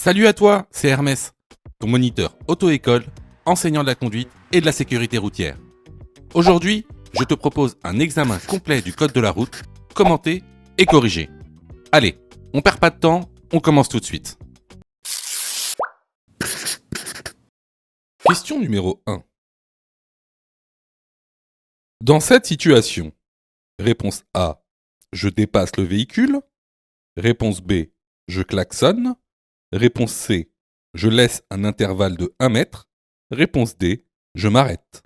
Salut à toi, c'est Hermès, ton moniteur auto-école, enseignant de la conduite et de la sécurité routière. Aujourd'hui, je te propose un examen complet du code de la route, commenté et corrigé. Allez, on perd pas de temps, on commence tout de suite. Question numéro 1. Dans cette situation, réponse A, je dépasse le véhicule. Réponse B, je klaxonne. Réponse C, je laisse un intervalle de 1 mètre. Réponse D, je m'arrête.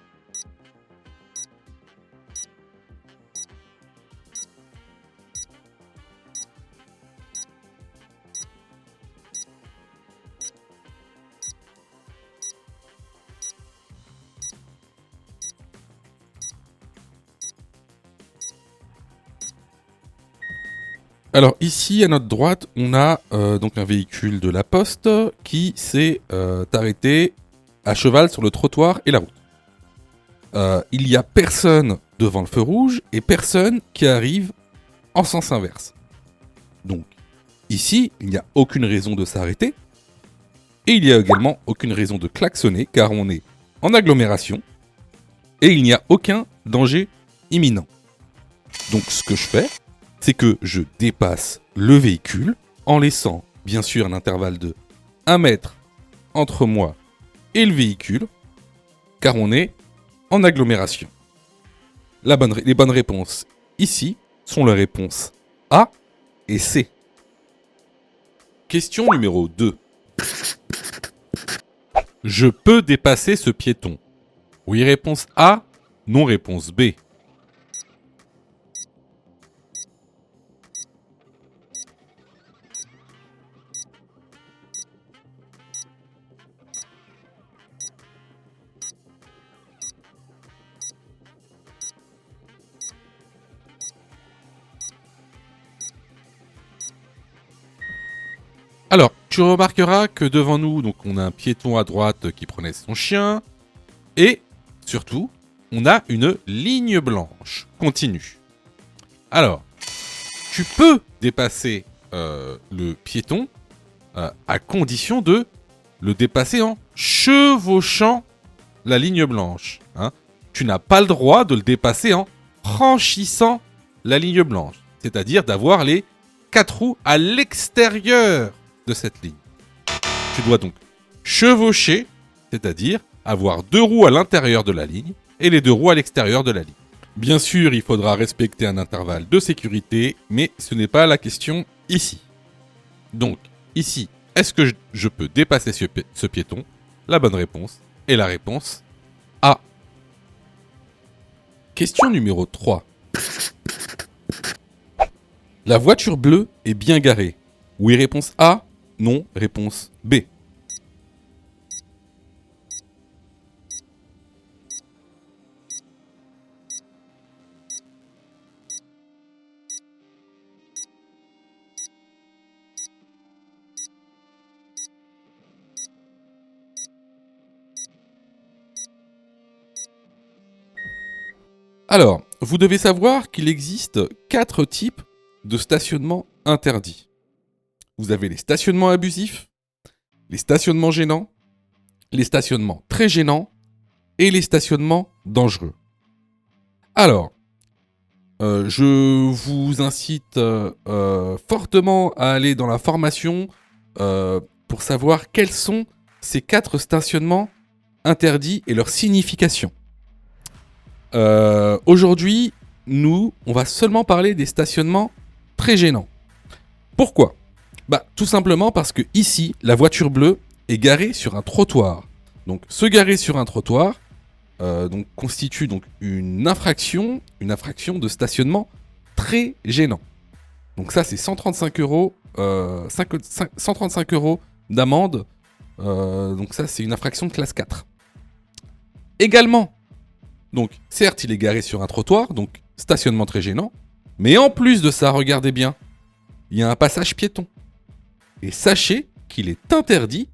Alors ici à notre droite, on a donc un véhicule de la poste qui s'est arrêté à cheval sur le trottoir et la route. Il n'y a personne devant le feu rouge et personne qui arrive en sens inverse. Donc ici, il n'y a aucune raison de s'arrêter et il n'y a également aucune raison de klaxonner car on est en agglomération et il n'y a aucun danger imminent. Donc ce que je fais, c'est que je dépasse le véhicule en laissant bien sûr un intervalle de 1 mètre entre moi et le véhicule, car on est en agglomération. Les bonnes réponses ici sont les réponses A et C. Question numéro 2. Je peux dépasser ce piéton. Oui, réponse A, non, réponse B. Alors, tu remarqueras que devant nous, donc, on a un piéton à droite qui prenait son chien. Et, surtout, on a une ligne blanche continue. Alors, tu peux dépasser le piéton à condition de le dépasser en chevauchant la ligne blanche. Hein. Tu n'as pas le droit de le dépasser en franchissant la ligne blanche. C'est-à-dire d'avoir les 4 roues à l'extérieur de cette ligne. Tu dois donc chevaucher, c'est-à-dire avoir 2 roues à l'intérieur de la ligne et les 2 roues à l'extérieur de la ligne. Bien sûr, il faudra respecter un intervalle de sécurité, mais ce n'est pas la question ici. Donc, ici, est-ce que je peux dépasser ce piéton? La bonne réponse est la réponse A. Question numéro 3. La voiture bleue est bien garée. Oui, réponse A. Non, réponse B. Alors, vous devez savoir qu'il existe 4 types de stationnement interdits. Vous avez les stationnements abusifs, les stationnements gênants, les stationnements très gênants et les stationnements dangereux. Alors, je vous incite fortement à aller dans la formation pour savoir quels sont ces 4 stationnements interdits et leur signification. Aujourd'hui, on va seulement parler des stationnements très gênants. Pourquoi ? Tout simplement parce que ici, la voiture bleue est garée sur un trottoir. Donc, se garer sur un trottoir constitue donc une infraction de stationnement très gênant. Donc ça, c'est 135 euros, 135 euros d'amende. Donc ça, c'est une infraction de classe 4. Également, donc certes, il est garé sur un trottoir, donc stationnement très gênant. Mais en plus de ça, regardez bien, il y a un passage piéton. Et sachez qu'il est interdit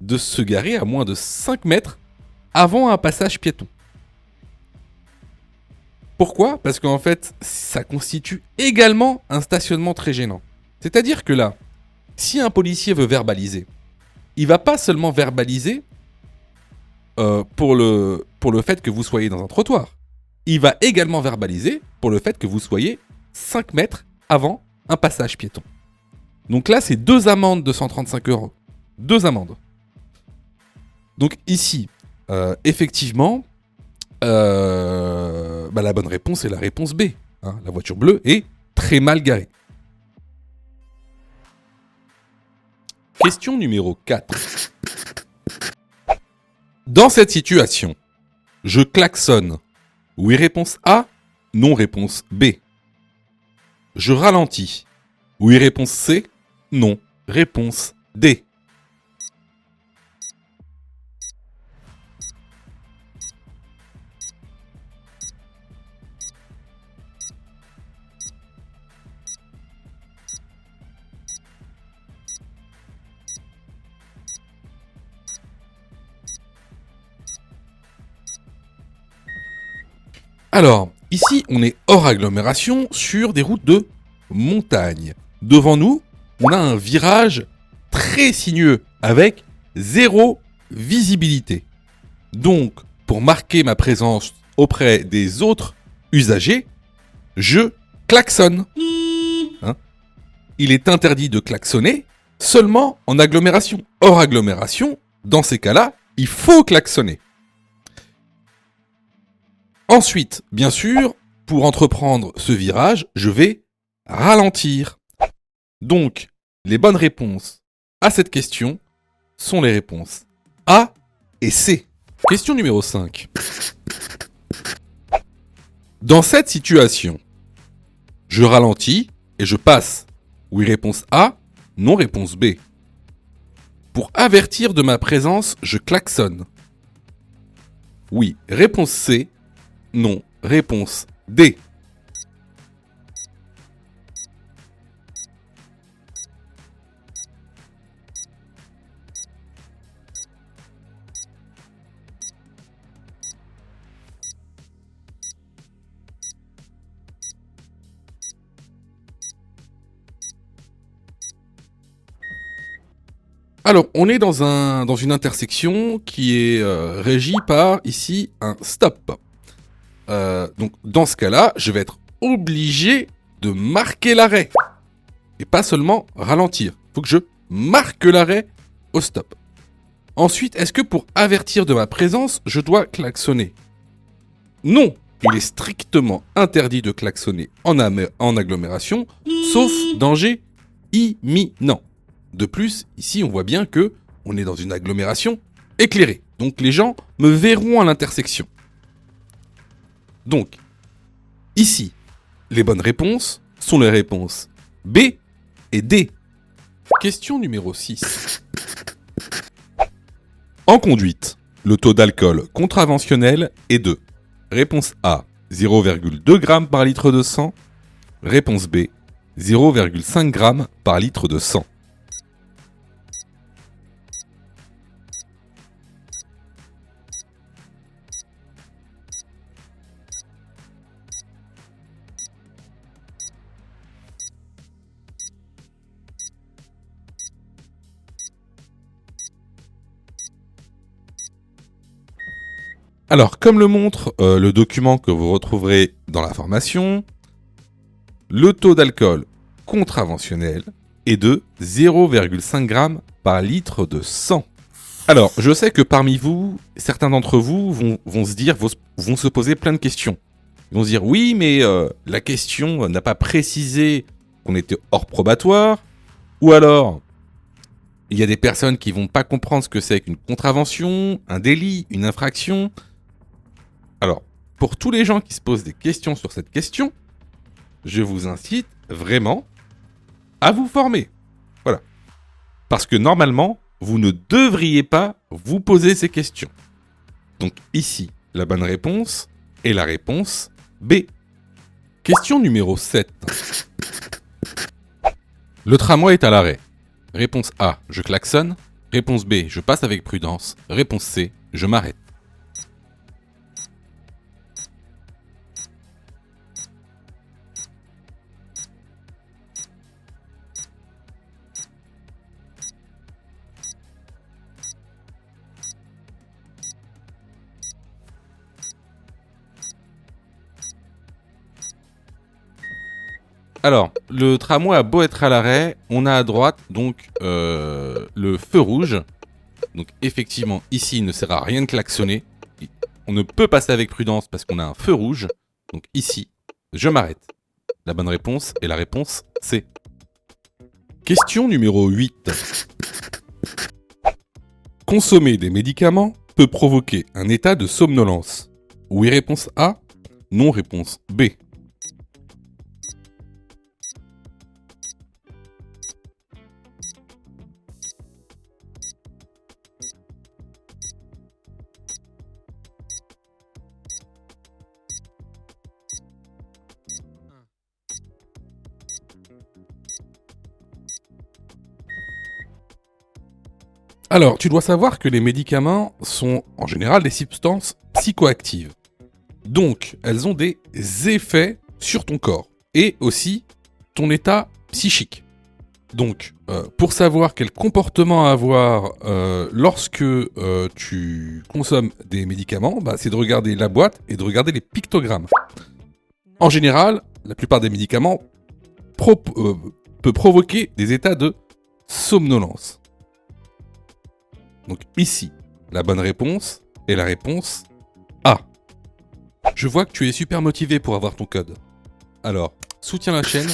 de se garer à moins de 5 mètres avant un passage piéton. Pourquoi ? Parce qu'en fait, ça constitue également un stationnement très gênant. C'est-à-dire que là, si un policier veut verbaliser il va pas seulement verbaliser pour le fait que vous soyez dans un trottoir. Il va également verbaliser pour le fait que vous soyez 5 mètres avant un passage piéton. Donc là, c'est 2 amendes de 135 €. 2 amendes. Donc ici, effectivement, la bonne réponse est la réponse B. Hein. La voiture bleue est très mal garée. Question numéro 4. Dans cette situation, je klaxonne. Oui, réponse A. Non, réponse B. Je ralentis. Oui, réponse C. Non, réponse D. Alors, ici, on est hors agglomération sur des routes de montagne. Devant nous, on a un virage très sinueux avec 0 visibilité. Donc, pour marquer ma présence auprès des autres usagers, je klaxonne. Hein? Il est interdit de klaxonner seulement en agglomération. Hors agglomération, dans ces cas-là, il faut klaxonner. Ensuite, bien sûr, pour entreprendre ce virage, je vais ralentir. Donc, les bonnes réponses à cette question sont les réponses A et C. Question numéro 5. Dans cette situation, je ralentis et je passe. Oui, réponse A. Non, réponse B. Pour avertir de ma présence, je klaxonne. Oui, réponse C. Non, réponse D. Alors, on est dans une intersection qui est régie par, ici, un stop. Donc, dans ce cas-là, je vais être obligé de marquer l'arrêt. Et pas seulement ralentir. Il faut que je marque l'arrêt au stop. Ensuite, est-ce que pour avertir de ma présence, je dois klaxonner? Non, il est strictement interdit de klaxonner en agglomération, sauf danger imminent. De plus, ici, on voit bien que on est dans une agglomération éclairée. Donc les gens me verront à l'intersection. Donc, ici, les bonnes réponses sont les réponses B et D. Question numéro 6. En conduite, le taux d'alcool contraventionnel est de réponse A, 0,2 g par litre de sang. Réponse B, 0,5 g par litre de sang. Alors, comme le montre le document que vous retrouverez dans la formation, le taux d'alcool contraventionnel est de 0,5 g par litre de sang. Alors, je sais que parmi vous, certains d'entre vous vont se poser plein de questions. Ils vont se dire, oui, mais la question n'a pas précisé qu'on était hors probatoire, ou alors, il y a des personnes qui vont pas comprendre ce que c'est qu'une contravention, un délit, une infraction. Alors, pour tous les gens qui se posent des questions sur cette question, je vous incite vraiment à vous former. Voilà. Parce que normalement, vous ne devriez pas vous poser ces questions. Donc ici, la bonne réponse est la réponse B. Question numéro 7. Le tramway est à l'arrêt. Réponse A, je klaxonne. Réponse B, je passe avec prudence. Réponse C, je m'arrête. Alors, le tramway a beau être à l'arrêt, on a à droite donc le feu rouge. Donc effectivement, ici, il ne sert à rien de klaxonner. On ne peut passer avec prudence parce qu'on a un feu rouge. Donc ici, je m'arrête. La bonne réponse est la réponse C. Question numéro 8. Consommer des médicaments peut provoquer un état de somnolence. Oui, réponse A. Non, réponse B. Alors, tu dois savoir que les médicaments sont en général des substances psychoactives. Donc, elles ont des effets sur ton corps et aussi ton état psychique. Donc, pour savoir quel comportement avoir lorsque tu consommes des médicaments, c'est de regarder la boîte et de regarder les pictogrammes. En général, la plupart des médicaments peut provoquer des états de somnolence. Donc ici, la bonne réponse est la réponse A. Je vois que tu es super motivé pour avoir ton code. Alors, soutiens la chaîne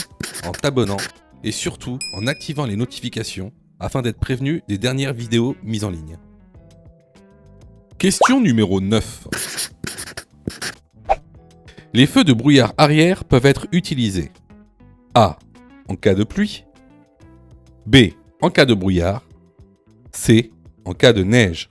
en t'abonnant et surtout en activant les notifications afin d'être prévenu des dernières vidéos mises en ligne. Question numéro 9. Les feux de brouillard arrière peuvent être utilisés. A. En cas de pluie. B. En cas de brouillard. C. En cas de neige.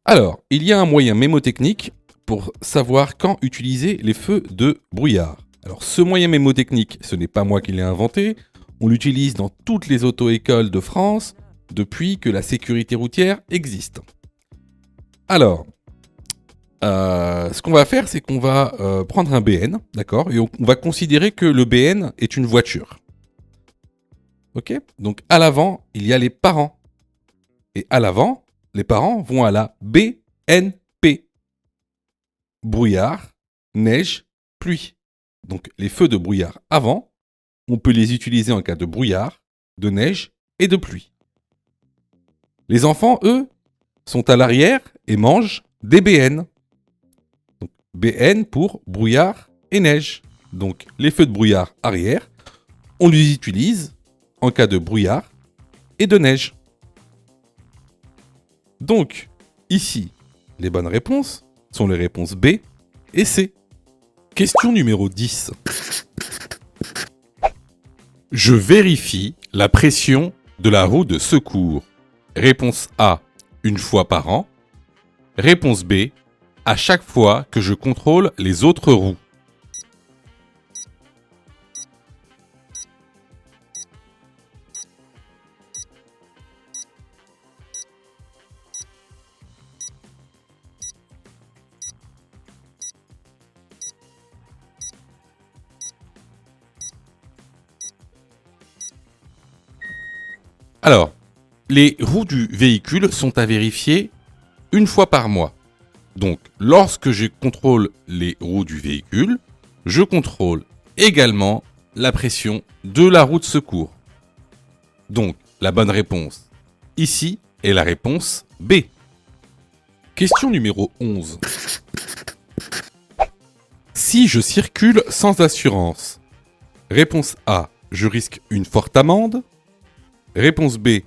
Alors, il y a un moyen mémotechnique pour savoir quand utiliser les feux de brouillard. Alors, ce moyen mémotechnique, ce n'est pas moi qui l'ai inventé. On l'utilise dans toutes les auto-écoles de France depuis que la sécurité routière existe. Alors, ce qu'on va faire, c'est qu'on va prendre un BN, d'accord, et on va considérer que le BN est une voiture. Ok? Donc, à l'avant, il y a les parents. Et à l'avant, les parents vont à la BNP. Brouillard, neige, pluie. Donc les feux de brouillard avant, on peut les utiliser en cas de brouillard, de neige et de pluie. Les enfants, eux, sont à l'arrière et mangent des BN. Donc, BN pour brouillard et neige. Donc les feux de brouillard arrière, on les utilise en cas de brouillard et de neige. Donc, ici, les bonnes réponses sont les réponses B et C. Question numéro 10. Je vérifie la pression de la roue de secours. Réponse A, une fois par an. Réponse B, à chaque fois que je contrôle les autres roues. Alors, les roues du véhicule sont à vérifier une fois par mois. Donc, lorsque je contrôle les roues du véhicule, je contrôle également la pression de la roue de secours. Donc, la bonne réponse ici est la réponse B. Question numéro 11. Si je circule sans assurance, réponse A, je risque une forte amende. Réponse B,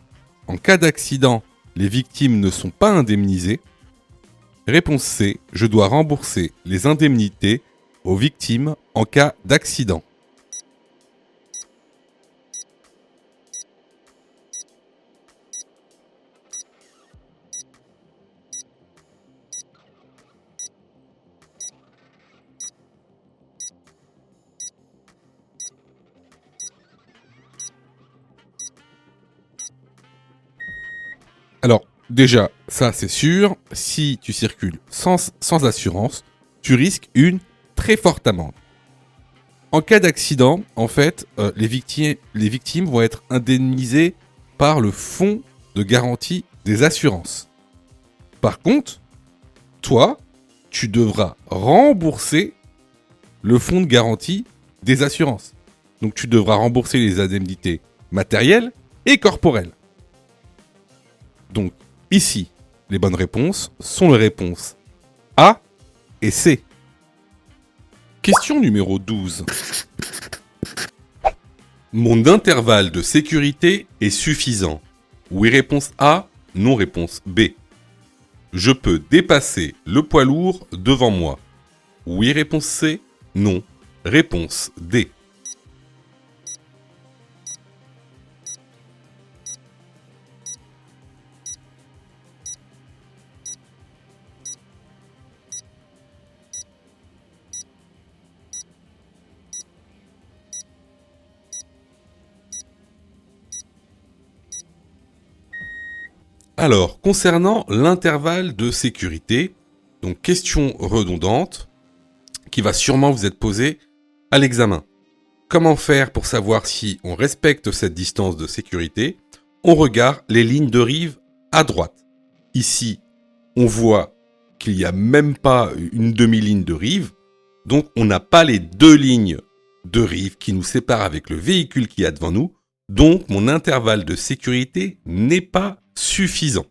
en cas d'accident, les victimes ne sont pas indemnisées. Réponse C, je dois rembourser les indemnités aux victimes en cas d'accident. Alors, déjà, ça c'est sûr, si tu circules sans assurance, tu risques une très forte amende. En cas d'accident, en fait, les victimes vont être indemnisées par le fonds de garantie des assurances. Par contre, toi, tu devras rembourser le fonds de garantie des assurances. Donc tu devras rembourser les indemnités matérielles et corporelles. Donc ici, les bonnes réponses sont les réponses A et C. Question numéro 12. Mon intervalle de sécurité est suffisant. Oui, réponse A, non, réponse B. Je peux dépasser le poids lourd devant moi. Oui, réponse C, non, réponse D. Alors, concernant l'intervalle de sécurité, donc question redondante, qui va sûrement vous être posée à l'examen. Comment faire pour savoir si on respecte cette distance de sécurité? On regarde les lignes de rive à droite. Ici, on voit qu'il n'y a même pas une demi-ligne de rive, donc on n'a pas les deux lignes de rive qui nous séparent avec le véhicule qui est devant nous, donc mon intervalle de sécurité n'est pas suffisant.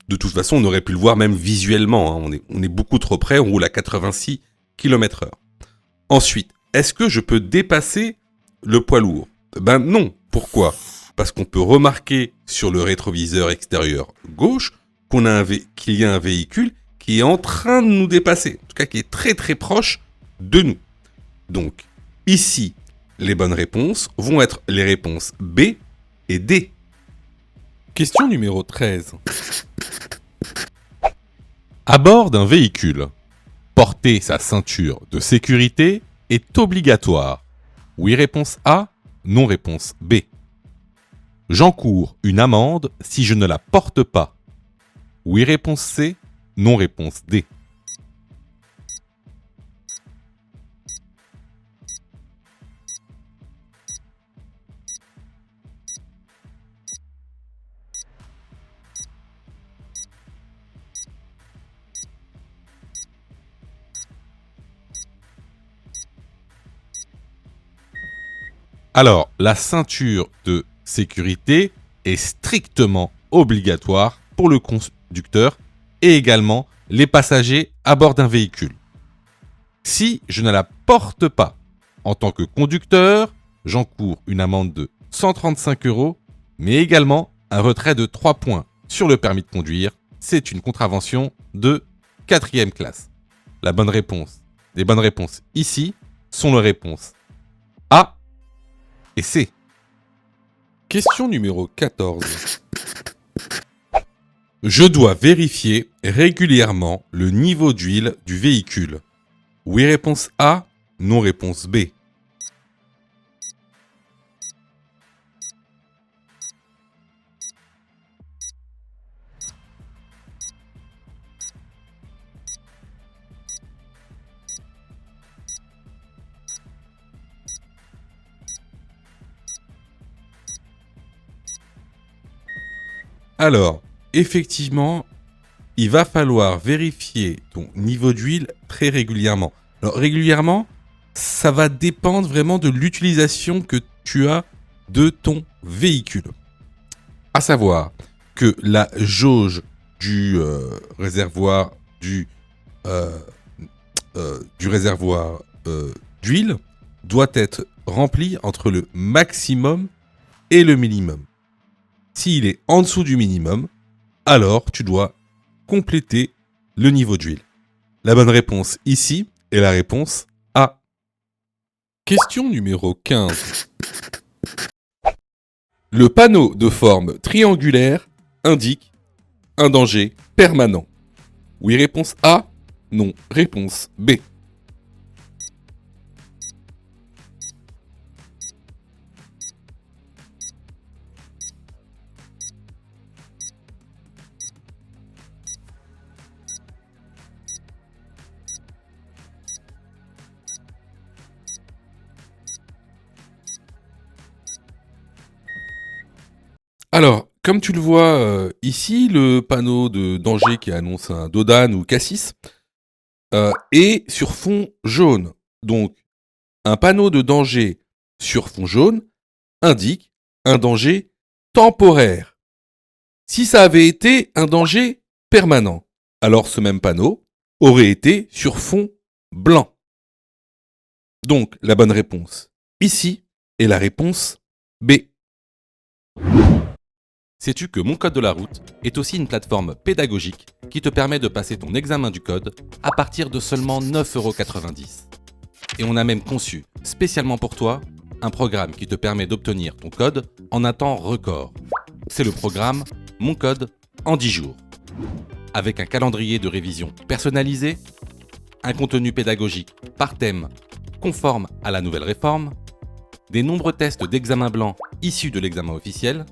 De toute façon, on aurait pu le voir même visuellement, hein. On est beaucoup trop près, on roule à 86 km/h. Ensuite, est-ce que je peux dépasser le poids lourd? Ben non. Pourquoi? Parce qu'on peut remarquer sur le rétroviseur extérieur gauche qu'il y a un véhicule qui est en train de nous dépasser, en tout cas qui est très très proche de nous. Donc, ici, les bonnes réponses vont être les réponses B et D. Question numéro 13. À bord d'un véhicule, porter sa ceinture de sécurité est obligatoire. Oui, réponse A, non, réponse B. J'encours une amende si je ne la porte pas. Oui, réponse C, non, réponse D. Alors, la ceinture de sécurité est strictement obligatoire pour le conducteur et également les passagers à bord d'un véhicule. Si je ne la porte pas en tant que conducteur, j'encours une amende de 135 €, mais également un retrait de 3 points sur le permis de conduire. C'est une contravention de 4e classe. Les bonnes réponses ici sont les réponses A et C. Question numéro 14. Je dois vérifier régulièrement le niveau d'huile du véhicule. Oui, réponse A, non, réponse B. Alors, effectivement, il va falloir vérifier ton niveau d'huile très régulièrement. Alors, régulièrement, ça va dépendre vraiment de l'utilisation que tu as de ton véhicule. À savoir que la jauge du réservoir euh, du réservoir d'huile doit être remplie entre le maximum et le minimum. S'il est en dessous du minimum, alors tu dois compléter le niveau d'huile. La bonne réponse ici est la réponse A. Question numéro 15. Le panneau de forme triangulaire indique un danger permanent. Oui, réponse A. Non, réponse B. Alors, comme tu le vois ici, le panneau de danger qui annonce un Dodan ou Cassis est sur fond jaune. Donc, un panneau de danger sur fond jaune indique un danger temporaire. Si ça avait été un danger permanent, alors ce même panneau aurait été sur fond blanc. Donc, la bonne réponse ici est la réponse B. Sais-tu que Mon Code de la route est aussi une plateforme pédagogique qui te permet de passer ton examen du code à partir de seulement 9,90 €. Et on a même conçu, spécialement pour toi, un programme qui te permet d'obtenir ton code en un temps record. C'est le programme Mon Code en 10 jours. Avec un calendrier de révision personnalisé, un contenu pédagogique par thème conforme à la nouvelle réforme, des nombreux tests d'examen blanc issus de l'examen officiel,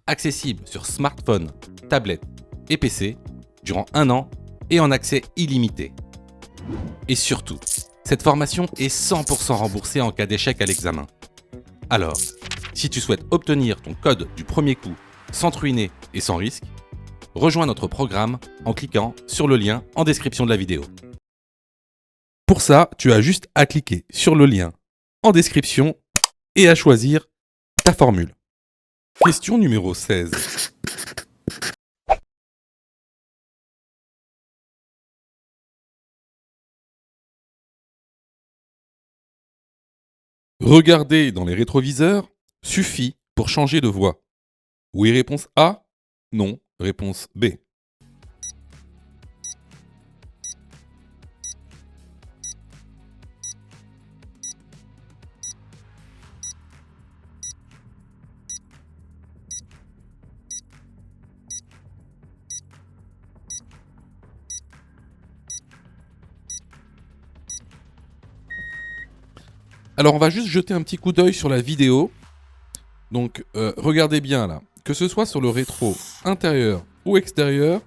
accessible sur smartphone, tablette et PC durant 1 an et en accès illimité. Et surtout, cette formation est 100% remboursée en cas d'échec à l'examen. Alors, si tu souhaites obtenir ton code du premier coup sans te ruiner et sans risque, rejoins notre programme en cliquant sur le lien en description de la vidéo. Pour ça, tu as juste à cliquer sur le lien en description et à choisir ta formule. Question numéro 16. Regarder dans les rétroviseurs suffit pour changer de voie. Oui, réponse A. Non, réponse B. Alors on va juste jeter un petit coup d'œil sur la vidéo. Donc regardez bien là. Que ce soit sur le rétro intérieur ou extérieur,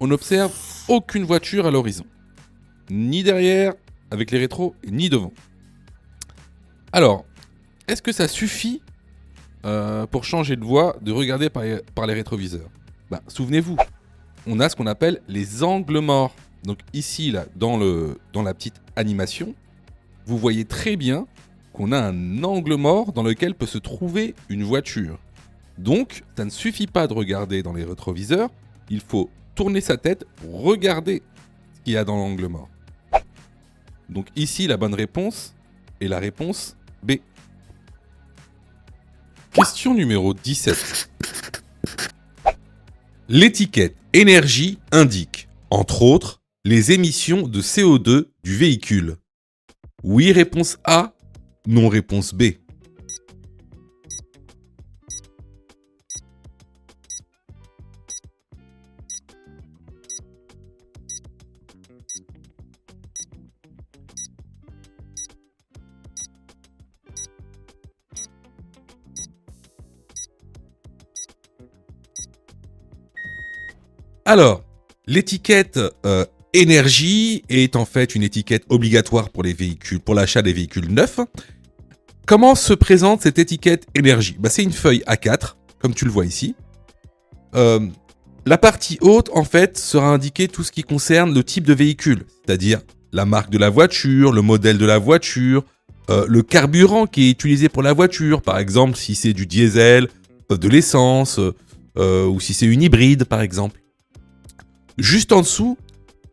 on n'observe aucune voiture à l'horizon. Ni derrière avec les rétros, ni devant. Alors, est-ce que ça suffit pour changer de voie de regarder par les rétroviseurs? Souvenez-vous, on a ce qu'on appelle les angles morts. Donc ici, là, dans la petite animation, vous voyez très bien qu'on a un angle mort dans lequel peut se trouver une voiture. Donc, ça ne suffit pas de regarder dans les rétroviseurs, il faut tourner sa tête pour regarder ce qu'il y a dans l'angle mort. Donc ici, la bonne réponse est la réponse B. Question numéro 17. L'étiquette énergie indique, entre autres, les émissions de CO2 du véhicule. Oui, réponse A. Non, réponse B. Alors, l'étiquette énergie est en fait une étiquette obligatoire pour les véhicules, pour l'achat des véhicules neufs. Comment se présente cette étiquette énergie? C'est une feuille A4, comme tu le vois ici. La partie haute, en fait, sera indiquée tout ce qui concerne le type de véhicule, c'est-à-dire la marque de la voiture, le modèle de la voiture, le carburant qui est utilisé pour la voiture, par exemple si c'est du diesel, de l'essence, ou si c'est une hybride, par exemple. Juste en dessous,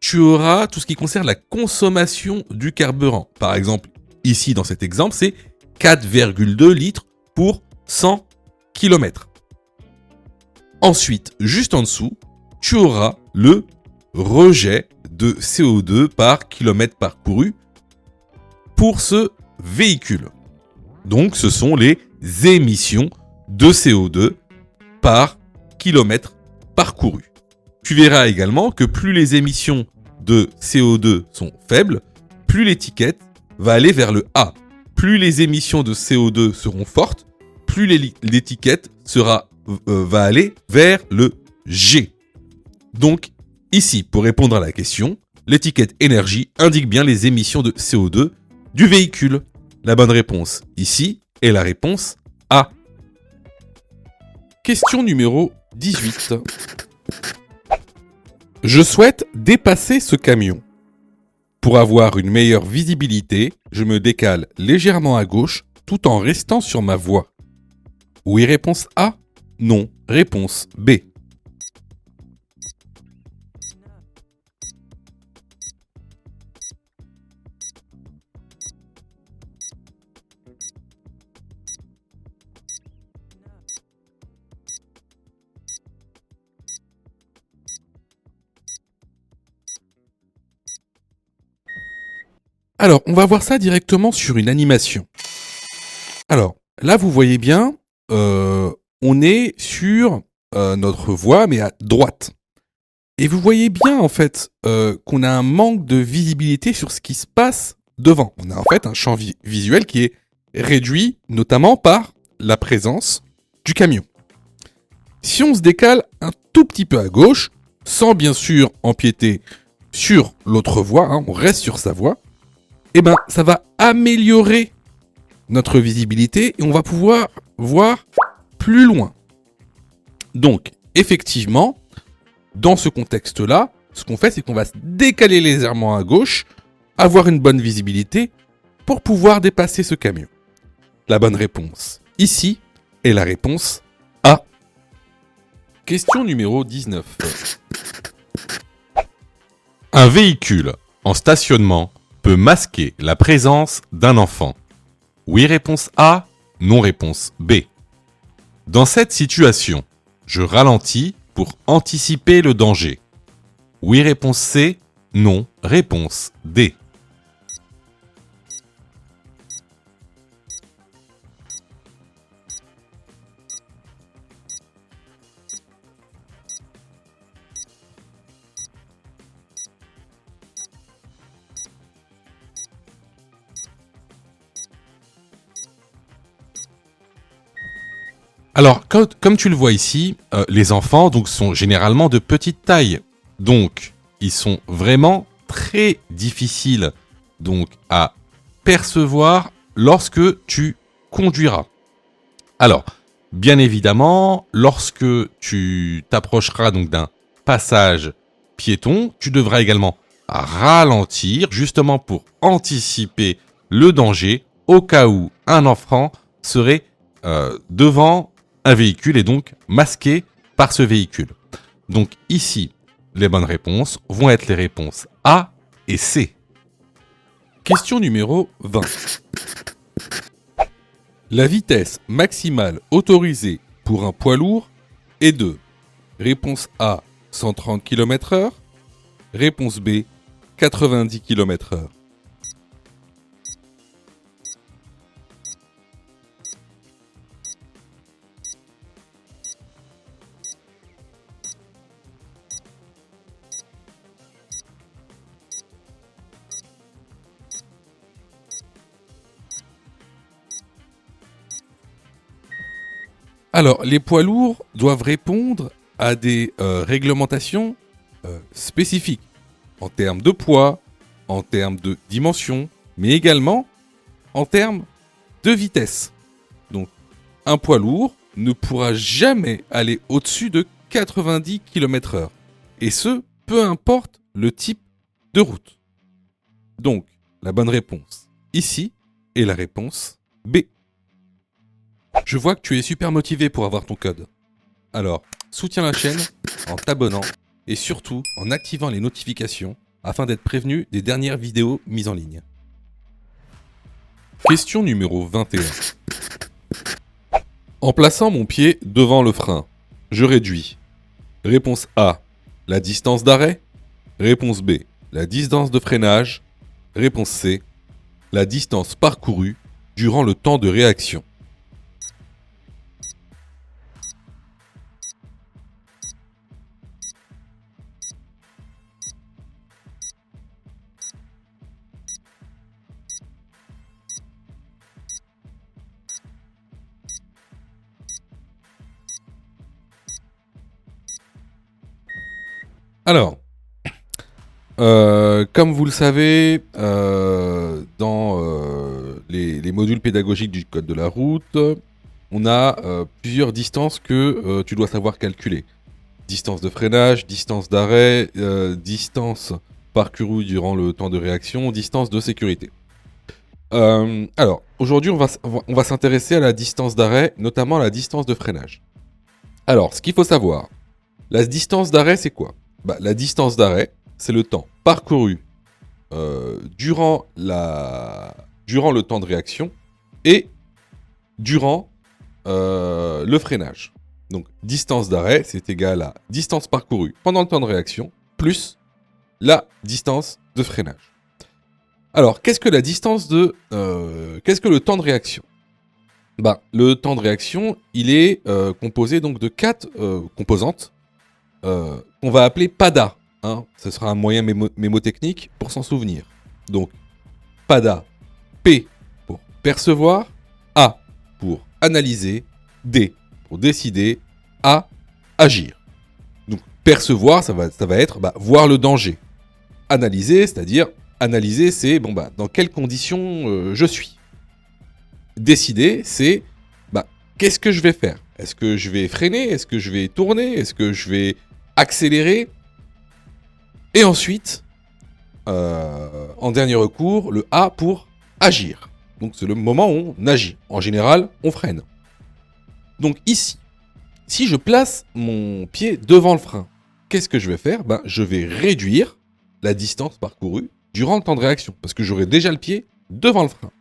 tu auras tout ce qui concerne la consommation du carburant. Par exemple, ici dans cet exemple, c'est 4,2 litres pour 100 km. Ensuite, juste en dessous, tu auras le rejet de CO2 par kilomètre parcouru pour ce véhicule. Donc, ce sont les émissions de CO2 par kilomètre parcouru. Tu verras également que plus les émissions de CO2 sont faibles, plus l'étiquette va aller vers le A. Plus les émissions de CO2 seront fortes, plus l'étiquette va aller vers le G. Donc, ici, pour répondre à la question, l'étiquette énergie indique bien les émissions de CO2 du véhicule. La bonne réponse ici est la réponse A. Question numéro 18. Je souhaite dépasser ce camion. Pour avoir une meilleure visibilité, je me décale légèrement à gauche tout en restant sur ma voie. Oui, réponse A. Non, réponse B. Alors, on va voir ça directement sur une animation. Alors, là, vous voyez bien, on est sur notre voie, mais à droite. Et vous voyez bien, en fait, qu'on a un manque de visibilité sur ce qui se passe devant. On a en fait un champ visuel qui est réduit, notamment par la présence du camion. Si on se décale un tout petit peu à gauche, sans bien sûr empiéter sur l'autre voie, hein, on reste sur sa voie, eh ben, ça va améliorer notre visibilité et on va pouvoir voir plus loin. Donc, effectivement, dans ce contexte-là, ce qu'on fait, c'est qu'on va se décaler légèrement à gauche, avoir une bonne visibilité pour pouvoir dépasser ce camion. La bonne réponse ici est la réponse A. Question numéro 19. Un véhicule en stationnement peut masquer la présence d'un enfant. Oui, réponse A. Non, réponse B. Dans cette situation, je ralentis pour anticiper le danger. Oui, réponse C. Non, réponse D. Alors, comme tu le vois ici, les enfants donc, sont généralement de petite taille. Donc, ils sont vraiment très difficiles donc, à percevoir lorsque tu conduiras. Alors, bien évidemment, lorsque tu t'approcheras donc d'un passage piéton, tu devras également ralentir justement pour anticiper le danger au cas où un enfant serait devant un véhicule et donc masqué par ce véhicule. Donc ici, les bonnes réponses vont être les réponses A et C. Question numéro 20. La vitesse maximale autorisée pour un poids lourd est de réponse A 130 km/h, réponse B 90 km/h. Alors, les poids lourds doivent répondre à des réglementations spécifiques en termes de poids, en termes de dimension, mais également en termes de vitesse. Donc, un poids lourd ne pourra jamais aller au-dessus de 90 km/h. Et ce, peu importe le type de route. Donc, la bonne réponse ici est la réponse B. Je vois que tu es super motivé pour avoir ton code. Alors, soutiens la chaîne en t'abonnant et surtout en activant les notifications afin d'être prévenu des dernières vidéos mises en ligne. Question numéro 21. En plaçant mon pied devant le frein, je réduis. Réponse A, la distance d'arrêt. Réponse B, la distance de freinage. Réponse C, la distance parcourue durant le temps de réaction. Alors, comme vous le savez, dans les modules pédagogiques du code de la route, on a plusieurs distances que tu dois savoir calculer. Distance de freinage, distance d'arrêt, distance parcourue durant le temps de réaction, distance de sécurité. Alors, aujourd'hui, on va s'intéresser à la distance d'arrêt, notamment à la distance de freinage. Alors, ce qu'il faut savoir, la distance d'arrêt, c'est quoi ? La distance d'arrêt, c'est le temps parcouru durant le temps de réaction et durant le freinage. Donc, distance d'arrêt, c'est égal à distance parcourue pendant le temps de réaction plus la distance de freinage. Alors, qu'est-ce que le temps de réaction ? Le temps de réaction, il est composé donc de 4 composantes qu'on va appeler PADA. Ce sera un moyen mémotechnique pour s'en souvenir. Donc, PADA, P pour percevoir, A pour analyser, D pour décider, A, agir. Donc, percevoir, ça va être voir le danger. Analyser, c'est-à-dire, analyser, c'est dans quelles conditions je suis. Décider, c'est qu'est-ce que je vais faire ? Est-ce que je vais freiner ? Est-ce que je vais tourner ? Est-ce que je vais accélérer ? Et ensuite, en dernier recours, le A pour agir. Donc c'est le moment où on agit. En général, on freine. Donc ici, si je place mon pied devant le frein, qu'est-ce que je vais faire ? Je vais réduire la distance parcourue durant le temps de réaction, parce que j'aurai déjà le pied devant le frein.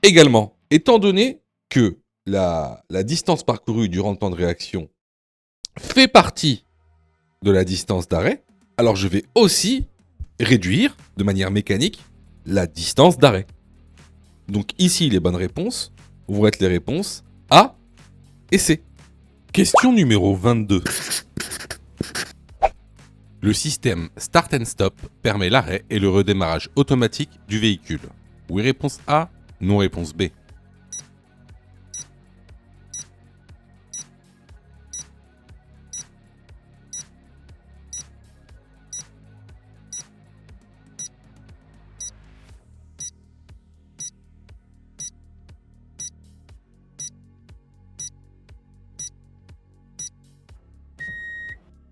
Également, étant donné que la distance parcourue durant le temps de réaction fait partie de la distance d'arrêt, alors je vais aussi réduire de manière mécanique la distance d'arrêt. Donc ici, les bonnes réponses vont être les réponses A et C. Question numéro 22. Le système Start and Stop permet l'arrêt et le redémarrage automatique du véhicule. Oui, réponse A, non, réponse B.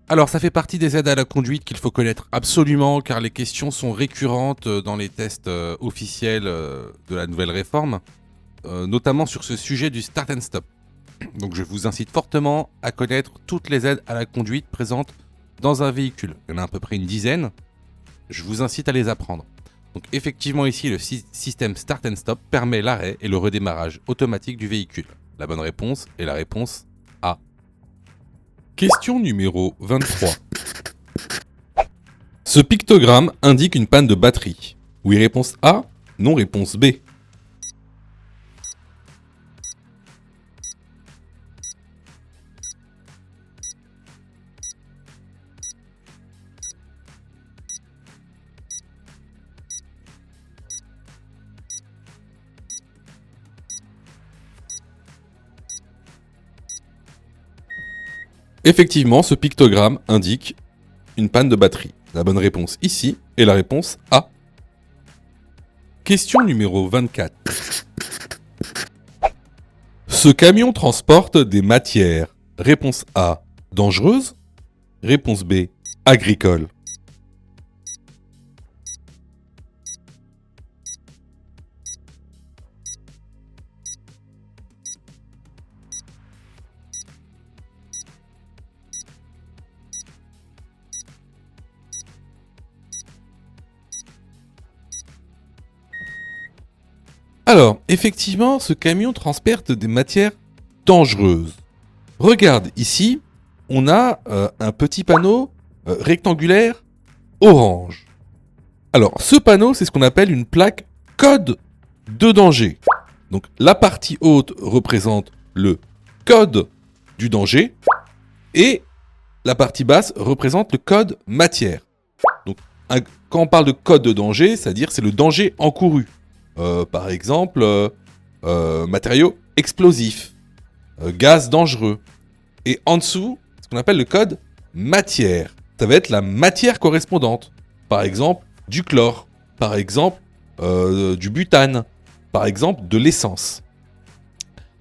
Alors, ça fait partie des aides à la conduite qu'il faut connaître absolument, car les questions sont récurrentes dans les tests officiels de la nouvelle réforme, notamment sur ce sujet du Start and Stop. Donc, je vous incite fortement à connaître toutes les aides à la conduite présentes dans un véhicule. Il y en a à peu près une dizaine. Je vous incite à les apprendre. Donc, effectivement, ici, le système Start and Stop permet l'arrêt et le redémarrage automatique du véhicule. La bonne réponse est la réponse A. Question numéro 23. Ce pictogramme indique une panne de batterie. Oui, réponse A, non, réponse B. Effectivement, ce pictogramme indique une panne de batterie. La bonne réponse ici est la réponse A. Question numéro 24. Ce camion transporte des matières. Réponse A, dangereuses. Réponse B, agricole. Alors, effectivement, ce camion transporte des matières dangereuses. Regarde, ici, on a un petit panneau rectangulaire orange. Alors, ce panneau, c'est ce qu'on appelle une plaque code de danger. Donc, la partie haute représente le code du danger et la partie basse représente le code matière. Donc, quand on parle de code de danger, c'est-à-dire c'est le danger encouru. Par exemple, matériaux explosifs, gaz dangereux. Et en dessous, ce qu'on appelle le code matière. Ça va être la matière correspondante. Par exemple, du chlore. Par exemple, du butane. Par exemple, de l'essence.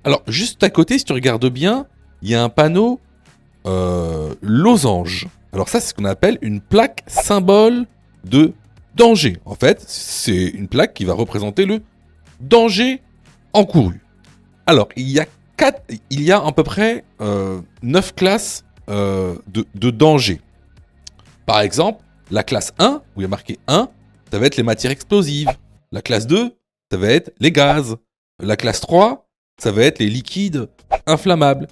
Alors, juste à côté, si tu regardes bien, il y a un panneau losange. Alors ça, c'est ce qu'on appelle une plaque symbole de danger. En fait, c'est une plaque qui va représenter le danger encouru. Alors, il y a à peu près 9 classes de danger. Par exemple, la classe 1, où il y a marqué 1, ça va être les matières explosives. La classe 2, ça va être les gaz. La classe 3, ça va être les liquides inflammables.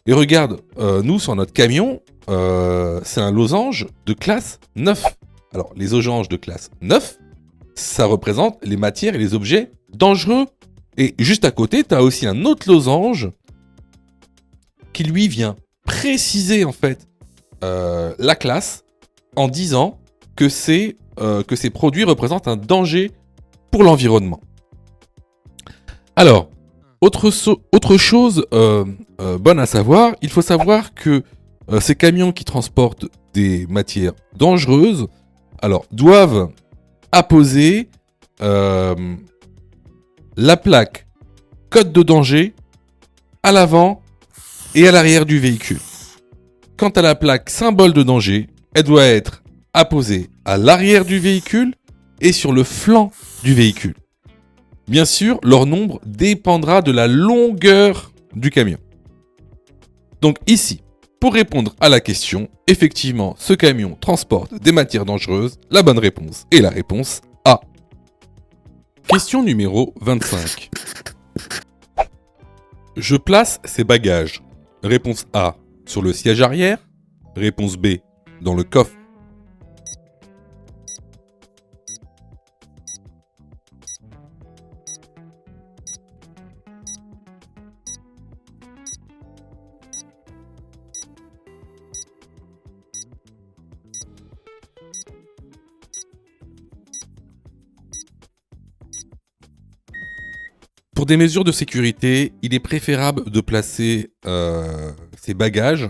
Et regarde, nous, sur notre camion, c'est un losange de classe 9. Alors, les losanges de classe 9, ça représente les matières et les objets dangereux. Et juste à côté, tu as aussi un autre losange qui, lui, vient préciser, en fait, la classe en disant que ces produits représentent un danger pour l'environnement. Alors, autre chose bonne à savoir, il faut savoir que ces camions qui transportent des matières dangereuses, alors, doivent apposer la plaque code de danger à l'avant et à l'arrière du véhicule. Quant à la plaque symbole de danger, elle doit être apposée à l'arrière du véhicule et sur le flanc du véhicule. Bien sûr, leur nombre dépendra de la longueur du camion. Donc ici, pour répondre à la question, effectivement, ce camion transporte des matières dangereuses. La bonne réponse est la réponse A. Question numéro 25. Je place ces bagages. Réponse A, sur le siège arrière. Réponse B, dans le coffre. Pour des mesures de sécurité, il est préférable de placer ces bagages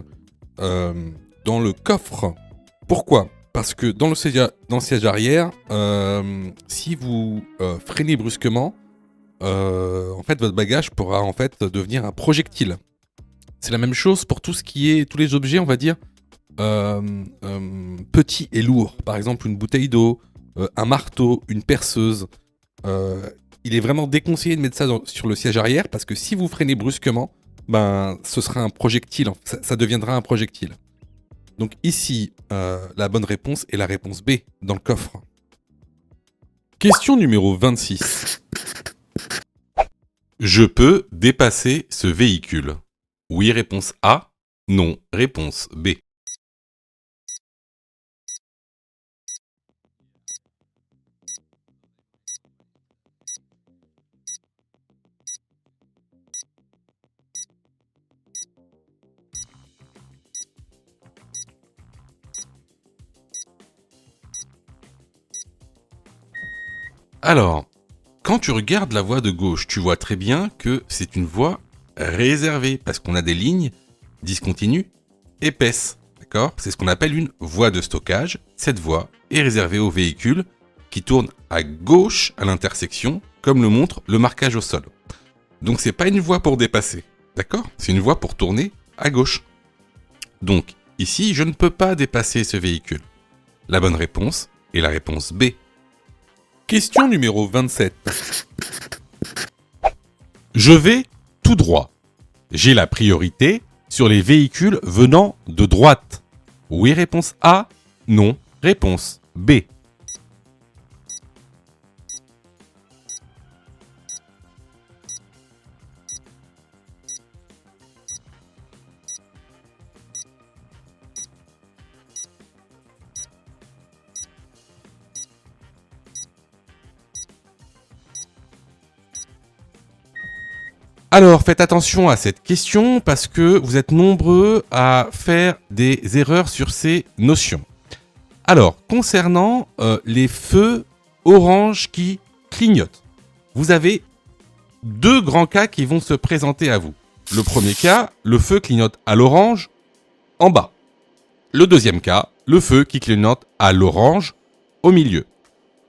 dans le coffre. Pourquoi ? Parce que dans le siège arrière, si vous freinez brusquement, en fait, votre bagage pourra en fait devenir un projectile. C'est la même chose pour tout ce qui est tous les objets, on va dire, petits et lourds. Par exemple, une bouteille d'eau, un marteau, une perceuse. Il est vraiment déconseillé de mettre ça sur le siège arrière parce que si vous freinez brusquement, ce sera un projectile, ça deviendra un projectile. Donc ici, la bonne réponse est la réponse B, dans le coffre. Question numéro 26. Je peux dépasser ce véhicule. Oui, réponse A. Non, réponse B. Alors, quand tu regardes la voie de gauche, tu vois très bien que c'est une voie réservée parce qu'on a des lignes discontinues épaisses. D'accord ? C'est ce qu'on appelle une voie de stockage. Cette voie est réservée aux véhicules qui tournent à gauche à l'intersection, comme le montre le marquage au sol. Donc c'est pas une voie pour dépasser. D'accord ? C'est une voie pour tourner à gauche. Donc ici, je ne peux pas dépasser ce véhicule. La bonne réponse est la réponse B. Question numéro 27. Je vais tout droit. J'ai la priorité sur les véhicules venant de droite. Oui, réponse A. Non, réponse B. Alors, faites attention à cette question parce que vous êtes nombreux à faire des erreurs sur ces notions. Alors, concernant les feux orange qui clignotent, vous avez deux grands cas qui vont se présenter à vous. Le premier cas, le feu clignote à l'orange en bas. Le deuxième cas, le feu qui clignote à l'orange au milieu.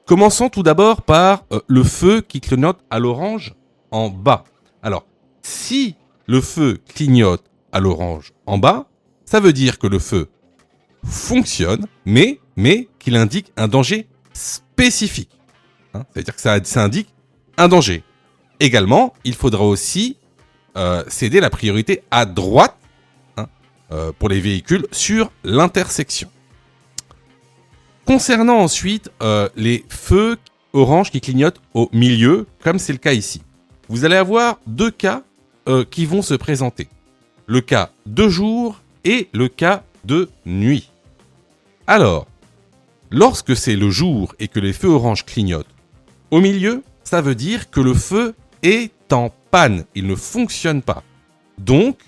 Commençons tout d'abord par le feu qui clignote à l'orange en bas. Alors, Si le feu clignote à l'orange en bas, ça veut dire que le feu fonctionne, mais qu'il indique un danger spécifique. C'est-à-dire que ça indique un danger. Également, il faudra aussi céder la priorité à droite pour les véhicules sur l'intersection. Concernant ensuite les feux orange qui clignotent au milieu, comme c'est le cas ici, vous allez avoir deux cas qui vont se présenter. Le cas de jour et le cas de nuit. Alors, lorsque c'est le jour et que les feux orange clignotent au milieu, ça veut dire que le feu est en panne, il ne fonctionne pas. Donc,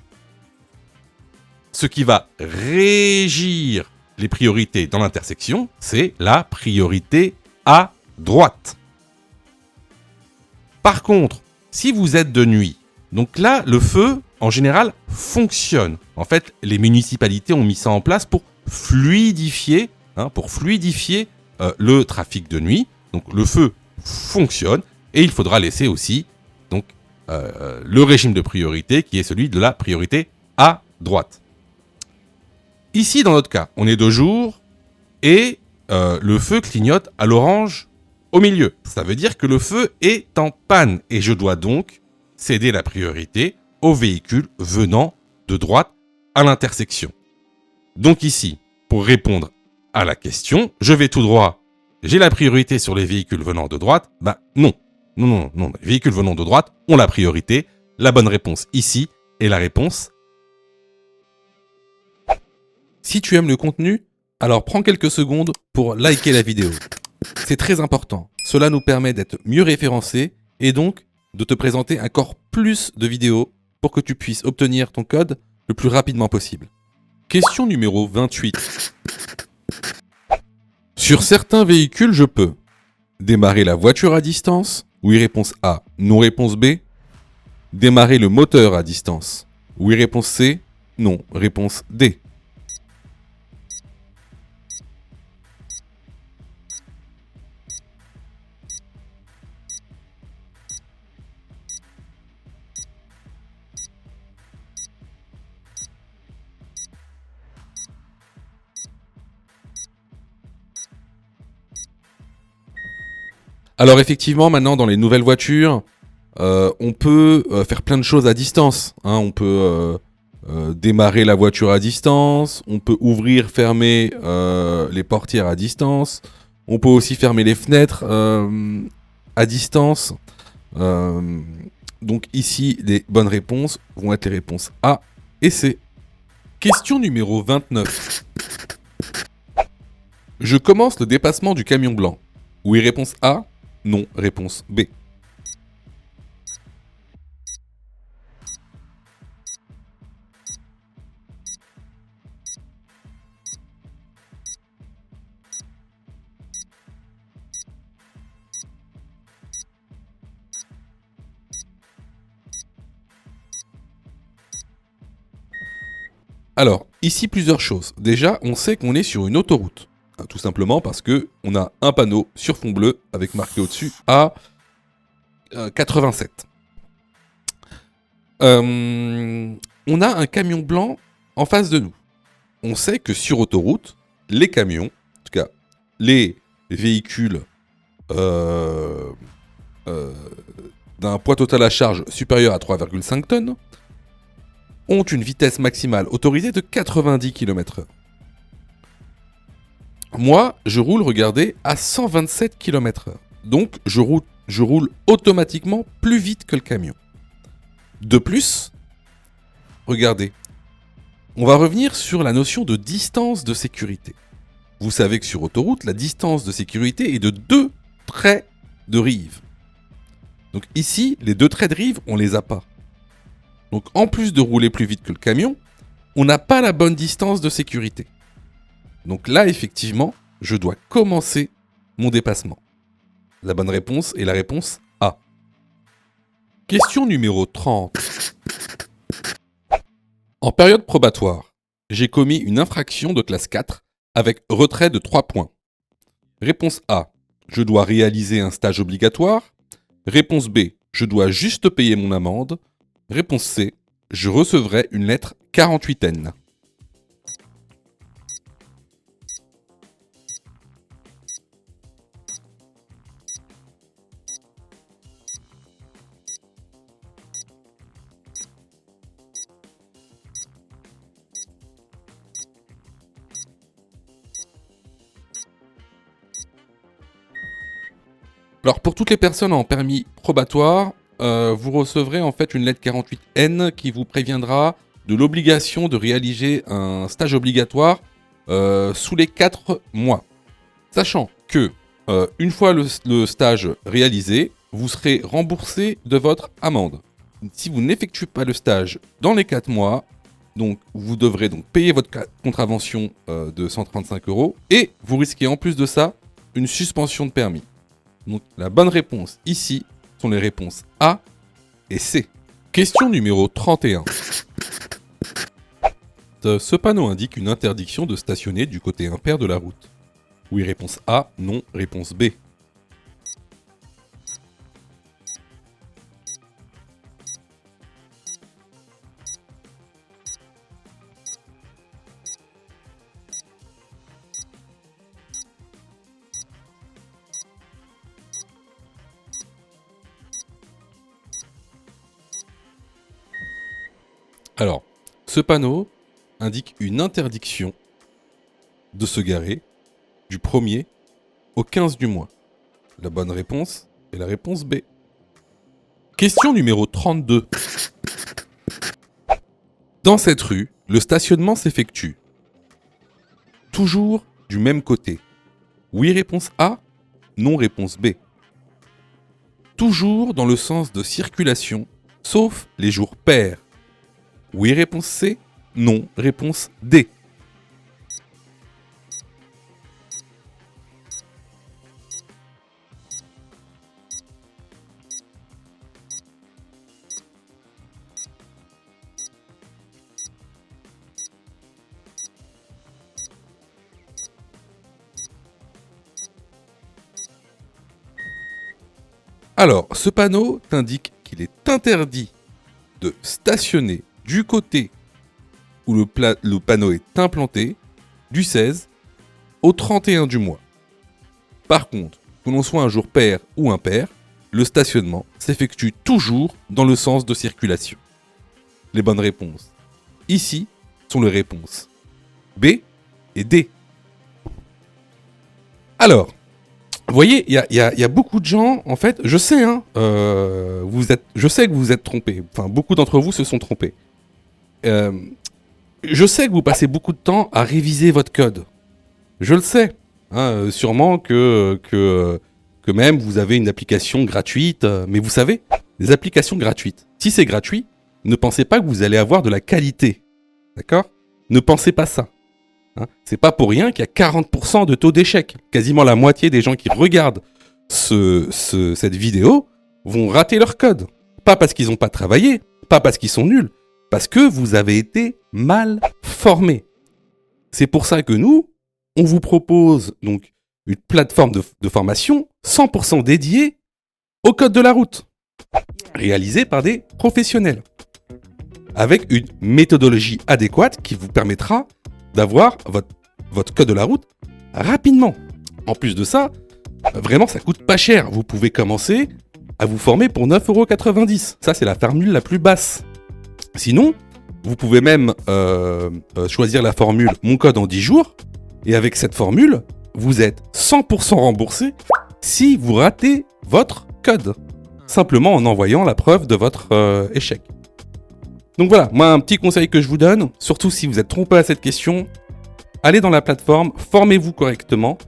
ce qui va régir les priorités dans l'intersection, c'est la priorité à droite. Par contre, si vous êtes de nuit, donc là, le feu, en général, fonctionne. En fait, les municipalités ont mis ça en place pour fluidifier, le trafic de nuit. Donc le feu fonctionne et il faudra laisser aussi donc, le régime de priorité qui est celui de la priorité à droite. Ici, dans notre cas, on est de jour et le feu clignote à l'orange au milieu. Ça veut dire que le feu est en panne et je dois donc céder la priorité aux véhicules venant de droite à l'intersection. Donc ici, pour répondre à la question, je vais tout droit. J'ai la priorité sur les véhicules venant de droite. Non. Les véhicules venant de droite ont la priorité. La bonne réponse ici est la réponse. Si tu aimes le contenu, alors prends quelques secondes pour liker la vidéo. C'est très important. Cela nous permet d'être mieux référencés et donc de te présenter encore plus de vidéos pour que tu puisses obtenir ton code le plus rapidement possible. Question numéro 28. Sur certains véhicules, je peux démarrer la voiture à distance. Oui, réponse A. Non, réponse B. Démarrer le moteur à distance. Oui, réponse C. Non, réponse D. Alors effectivement, maintenant dans les nouvelles voitures, on peut faire plein de choses à distance. On peut démarrer la voiture à distance, on peut ouvrir, fermer les portières à distance, on peut aussi fermer les fenêtres à distance. Donc ici, les bonnes réponses vont être les réponses A et C. Question numéro 29. Je commence le dépassement du camion blanc. Oui, réponse A. Non, réponse B. Alors, ici plusieurs choses. Déjà, on sait qu'on est sur une autoroute. Tout simplement parce que on a un panneau sur fond bleu avec marqué au-dessus A 87. On a un camion blanc en face de nous. On sait que sur autoroute, les camions, en tout cas les véhicules d'un poids total à charge supérieur à 3,5 tonnes, ont une vitesse maximale autorisée de 90 km/h. Moi, je roule, regardez, à 127 km/h. Donc, je roule automatiquement plus vite que le camion. De plus, regardez, on va revenir sur la notion de distance de sécurité. Vous savez que sur autoroute, la distance de sécurité est de 2 traits de rive. Donc ici, les 2 traits de rive, on les a pas. Donc en plus de rouler plus vite que le camion, on n'a pas la bonne distance de sécurité. Donc là, effectivement, je dois commencer mon dépassement. La bonne réponse est la réponse A. Question numéro 30. En période probatoire, j'ai commis une infraction de classe 4 avec retrait de 3 points. Réponse A. Je dois réaliser un stage obligatoire. Réponse B. Je dois juste payer mon amende. Réponse C. Je recevrai une lettre 48N. Alors pour toutes les personnes en permis probatoire, vous recevrez en fait une lettre 48N qui vous préviendra de l'obligation de réaliser un stage obligatoire sous les 4 mois. Sachant que une fois le stage réalisé, vous serez remboursé de votre amende. Si vous n'effectuez pas le stage dans les 4 mois, donc vous devrez donc payer votre contravention de 135 € et vous risquez en plus de ça une suspension de permis. Donc la bonne réponse ici sont les réponses A et C. Question numéro 31. Ce panneau indique une interdiction de stationner du côté impair de la route. Oui, réponse A, non, réponse B. Alors, ce panneau indique une interdiction de se garer du 1er au 15 du mois. La bonne réponse est la réponse B. Question numéro 32. Dans cette rue, le stationnement s'effectue toujours du même côté. Oui, réponse A. Non, réponse B. Toujours dans le sens de circulation, sauf les jours pairs. Oui, réponse C. Non, réponse D. Alors, ce panneau t'indique qu'il est interdit de stationner du côté où le panneau est implanté du 16 au 31 du mois. Par contre, que l'on soit un jour pair ou impair, le stationnement s'effectue toujours dans le sens de circulation. Les bonnes réponses ici sont les réponses B et D. Alors, vous voyez, il y a beaucoup de gens, en fait, je sais, je sais que vous vous êtes trompés. Enfin, beaucoup d'entre vous se sont trompés. Je sais que vous passez beaucoup de temps à réviser votre code. Je le sais. Sûrement que même vous avez une application gratuite. Mais vous savez, les applications gratuites, si c'est gratuit, ne pensez pas que vous allez avoir de la qualité. D'accord ? Ne pensez pas ça. C'est pas pour rien qu'il y a 40% de taux d'échec. Quasiment la moitié des gens qui regardent cette vidéo vont rater leur code. Pas parce qu'ils n'ont pas travaillé, pas parce qu'ils sont nuls, parce que vous avez été mal formés. C'est pour ça que nous, on vous propose donc une plateforme de formation 100% dédiée au code de la route, réalisée par des professionnels, avec une méthodologie adéquate qui vous permettra d'avoir votre code de la route rapidement. En plus de ça, vraiment ça coûte pas cher. Vous pouvez commencer à vous former pour 9,90 €. Ça c'est la formule la plus basse. Sinon, vous pouvez même choisir la formule Mon code en 10 jours. Et avec cette formule, vous êtes 100% remboursé si vous ratez votre code. Simplement en envoyant la preuve de votre échec. Donc voilà, moi un petit conseil que je vous donne, surtout si vous êtes trompé à cette question, allez dans la plateforme, formez-vous correctement,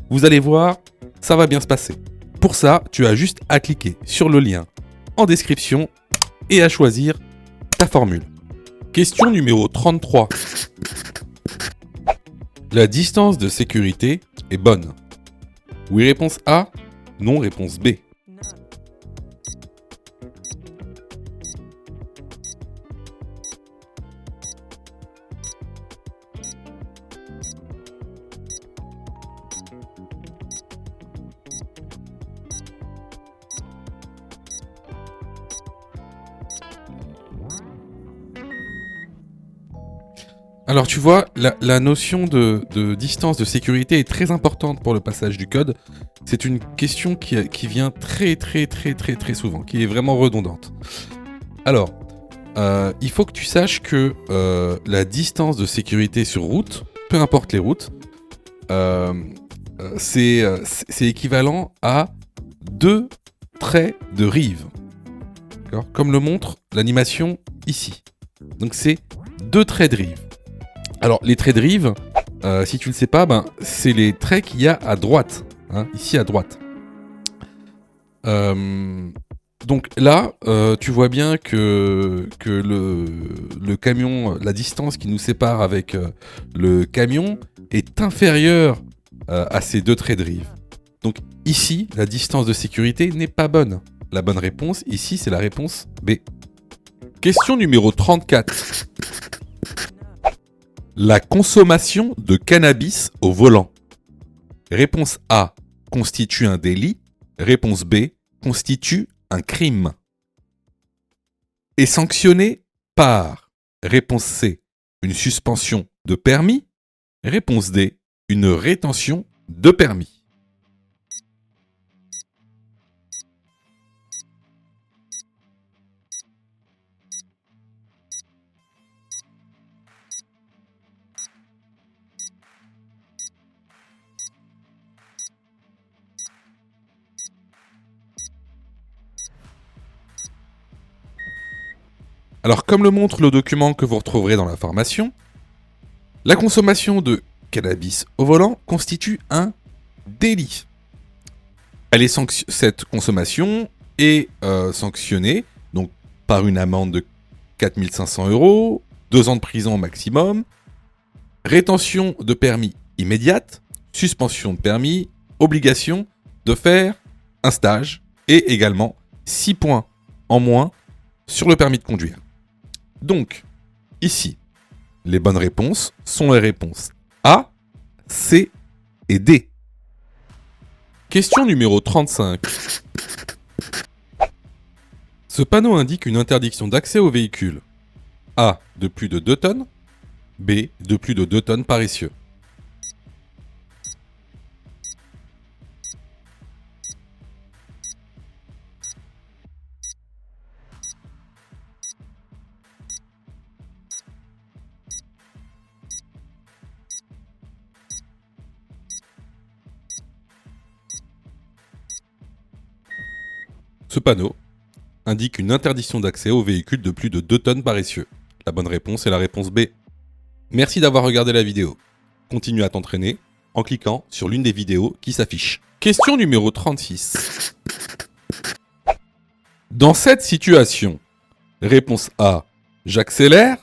vous allez voir, ça va bien se passer. Pour ça, tu as juste à cliquer sur le lien en description et à choisir ta formule. Question numéro 33. La distance de sécurité est bonne. Oui, réponse A, non, réponse B. Alors tu vois, la notion de distance de sécurité est très importante pour le passage du code. C'est une question qui vient très souvent, qui est vraiment redondante. Alors, il faut que tu saches que la distance de sécurité sur route, peu importe les routes, c'est équivalent à 2 traits de rive. D'accord ? Comme le montre l'animation ici. Donc c'est 2 traits de rive. Alors les traits de rive, si tu ne le sais pas, c'est les traits qu'il y a à droite. Hein, ici à droite. Donc là, tu vois bien que le camion, la distance qui nous sépare avec le camion est inférieure à ces 2 traits de rive. Donc ici, la distance de sécurité n'est pas bonne. La bonne réponse, ici, c'est la réponse B. Question numéro 34. La consommation de cannabis au volant. Réponse A, constitue un délit. Réponse B, constitue un crime. Est sanctionné par, réponse C, une suspension de permis. Réponse D, une rétention de permis. Alors, comme le montre le document que vous retrouverez dans la formation, la consommation de cannabis au volant constitue un délit. Cette consommation est sanctionnée donc, par une amende de 4 500 €, 2 ans de prison maximum, rétention de permis immédiate, suspension de permis, obligation de faire un stage et également 6 points en moins sur le permis de conduire. Donc, ici, les bonnes réponses sont les réponses A, C et D. Question numéro 35. Ce panneau indique une interdiction d'accès aux véhicules. A, de plus de 2 tonnes. B, de plus de 2 tonnes par essieu. Ce panneau indique une interdiction d'accès aux véhicules de plus de 2 tonnes par essieu. La bonne réponse est la réponse B. Merci d'avoir regardé la vidéo. Continue à t'entraîner en cliquant sur l'une des vidéos qui s'affiche. Question numéro 36. Dans cette situation, réponse A, j'accélère.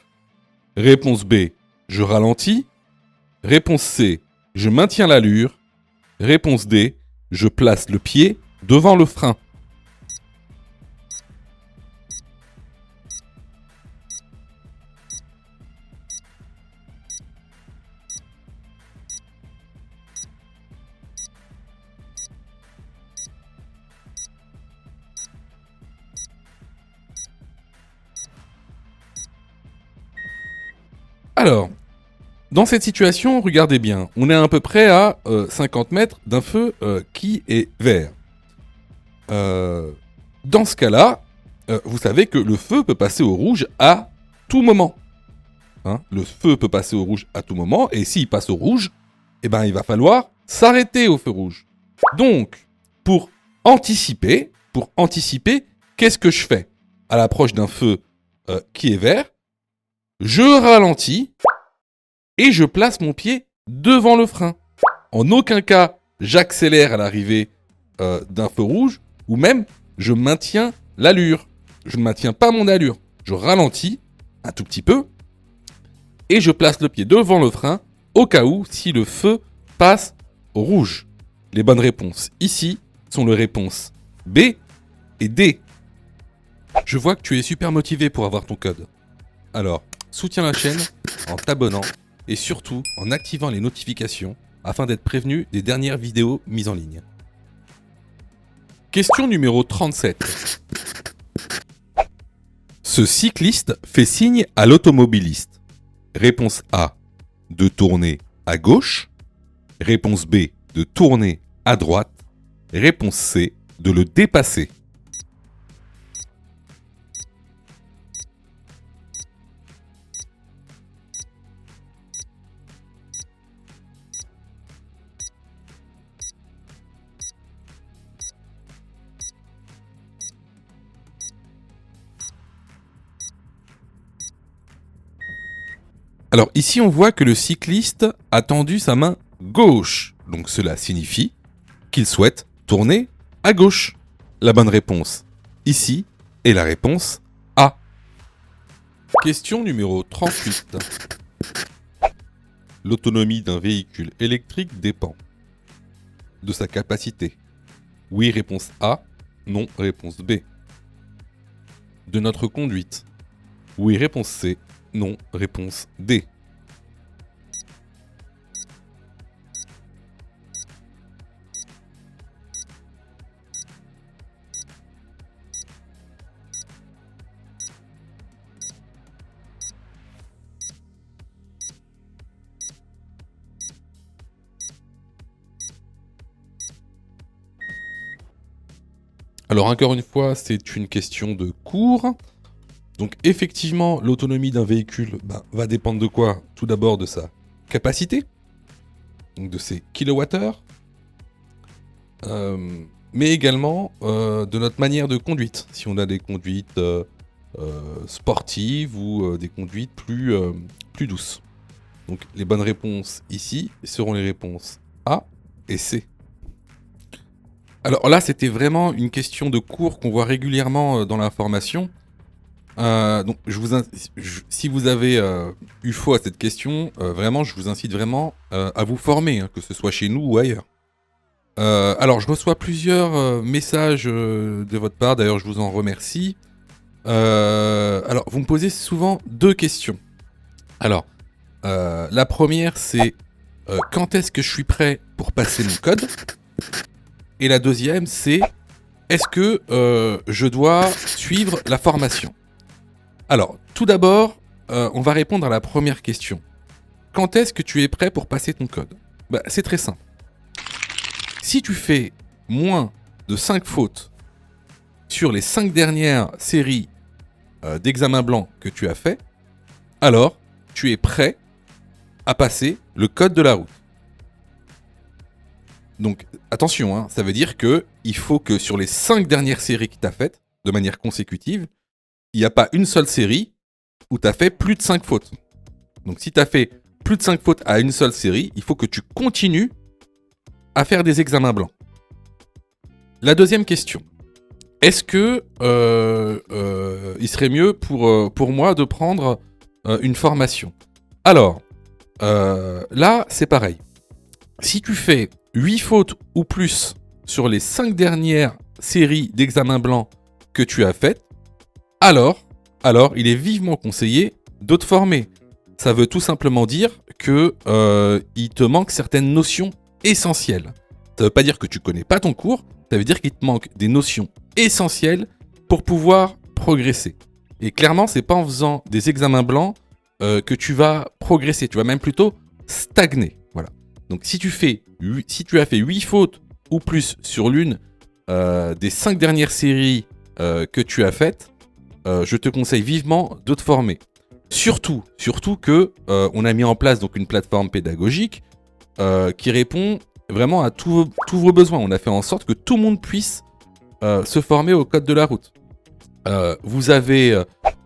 Réponse B, je ralentis. Réponse C, je maintiens l'allure. Réponse D, je place le pied devant le frein. Alors, dans cette situation, regardez bien, on est à peu près à 50 mètres d'un feu qui est vert. Dans ce cas-là, vous savez que le feu peut passer au rouge à tout moment. Hein, le feu peut passer au rouge à tout moment, et s'il passe au rouge, eh ben, il va falloir s'arrêter au feu rouge. Donc, pour anticiper, qu'est-ce que je fais à l'approche d'un feu qui est vert? Je ralentis et je place mon pied devant le frein. En aucun cas, j'accélère à l'arrivée d'un feu rouge, ou même je maintiens l'allure. Je ne maintiens pas mon allure. Je ralentis un tout petit peu et je place le pied devant le frein au cas où si le feu passe au rouge. Les bonnes réponses ici sont les réponses B et D. Je vois que tu es super motivé pour avoir ton code. Alors, soutiens la chaîne en t'abonnant et surtout en activant les notifications afin d'être prévenu des dernières vidéos mises en ligne. Question numéro 37. Ce cycliste fait signe à l'automobiliste. Réponse A, de tourner à gauche. Réponse B, de tourner à droite. Réponse C, de le dépasser. Alors ici, on voit que le cycliste a tendu sa main gauche. Donc cela signifie qu'il souhaite tourner à gauche. La bonne réponse ici est la réponse A. Question numéro 38. L'autonomie d'un véhicule électrique dépend de sa capacité. Oui, réponse A. Non, réponse B. De notre conduite. Oui, réponse C. Non, réponse D. Alors encore une fois, c'est une question de cours. Donc effectivement, l'autonomie d'un véhicule va dépendre de quoi? Tout d'abord de sa capacité, donc de ses kilowattheures, mais également de notre manière de conduite. Si on a des conduites sportives ou des conduites plus douces. Donc les bonnes réponses ici seront les réponses A et C. Alors là, c'était vraiment une question de cours qu'on voit régulièrement dans la formation. Donc, si vous avez eu faux à cette question, vraiment, je vous incite vraiment à vous former, hein, que ce soit chez nous ou ailleurs. Alors, je reçois plusieurs messages de votre part, d'ailleurs, je vous en remercie. Alors, vous me posez souvent deux questions. Alors, la première, c'est quand est-ce que je suis prêt pour passer mon code? Et la deuxième, c'est est-ce que je dois suivre la formation? Alors, tout d'abord, on va répondre à la première question. Quand est-ce que tu es prêt pour passer ton code? C'est très simple. Si tu fais moins de 5 fautes sur les 5 dernières séries d'examens blancs que tu as fait, alors tu es prêt à passer le code de la route. Donc attention, hein, ça veut dire qu'il faut que sur les 5 dernières séries que tu as faites, de manière consécutive, il n'y a pas une seule série où tu as fait plus de 5 fautes. Donc si tu as fait plus de 5 fautes à une seule série, il faut que tu continues à faire des examens blancs. La deuxième question. Est-ce que il serait mieux pour moi de prendre une formation? Alors, là, c'est pareil. Si tu fais 8 fautes ou plus sur les 5 dernières séries d'examens blancs que tu as faites, alors, il est vivement conseillé de te former. Ça veut tout simplement dire que il te manque certaines notions essentielles. Ça veut pas dire que tu connais pas ton cours, ça veut dire qu'il te manque des notions essentielles pour pouvoir progresser. Et clairement, c'est pas en faisant des examens blancs que tu vas progresser, tu vas même plutôt stagner. Voilà. Donc si tu as fait 8 fautes ou plus sur l'une des 5 dernières séries que tu as faites, je te conseille vivement de te former. Surtout que on a mis en place donc une plateforme pédagogique qui répond vraiment à tous vos besoins. On a fait en sorte que tout le monde puisse se former au code de la route. Vous avez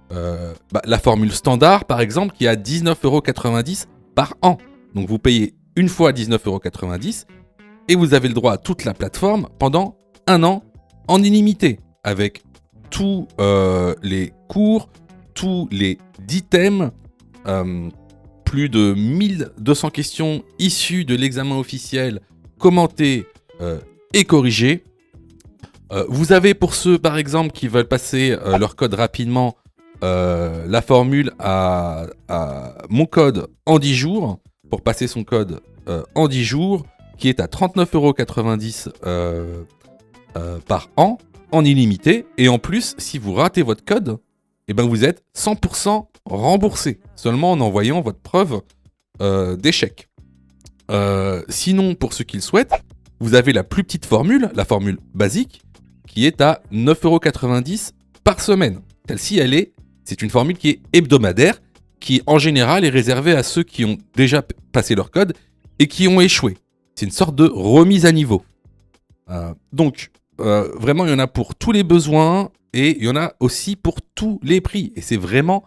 la formule standard, par exemple, qui est à 19,90 € par an. Donc vous payez une fois 19,90 € et vous avez le droit à toute la plateforme pendant un an en illimité, avec tous les cours, tous les 10 thèmes, plus de 1200 questions issues de l'examen officiel, commentées et corrigées. Vous avez pour ceux, par exemple, qui veulent passer leur code rapidement, la formule à mon code en 10 jours, pour passer son code en 10 jours, qui est à 39,90 € par an, en illimité. Et en plus, si vous ratez votre code, et ben vous êtes 100% remboursé, seulement en envoyant votre preuve d'échec. Sinon, pour ceux qui le souhaitent, vous avez la plus petite formule, la formule basique, qui est à 9,90 € par semaine. Celle-ci, c'est une formule qui est hebdomadaire, qui en général est réservée à ceux qui ont déjà passé leur code et qui ont échoué. C'est une sorte de remise à niveau. Donc, vraiment, il y en a pour tous les besoins et il y en a aussi pour tous les prix. Et c'est vraiment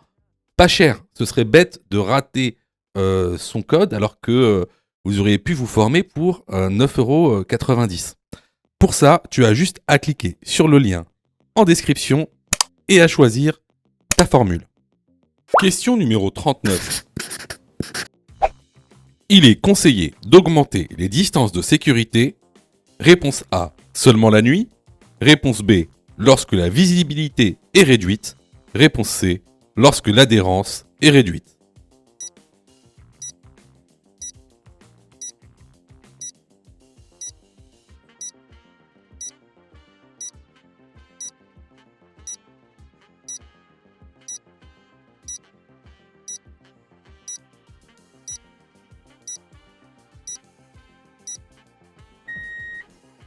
pas cher. Ce serait bête de rater son code alors que vous auriez pu vous former pour 9,90 €. Pour ça, tu as juste à cliquer sur le lien en description et à choisir ta formule. Question numéro 39. Il est conseillé d'augmenter les distances de sécurité. Réponse A, seulement la nuit. Réponse B, lorsque la visibilité est réduite. Réponse C, lorsque l'adhérence est réduite.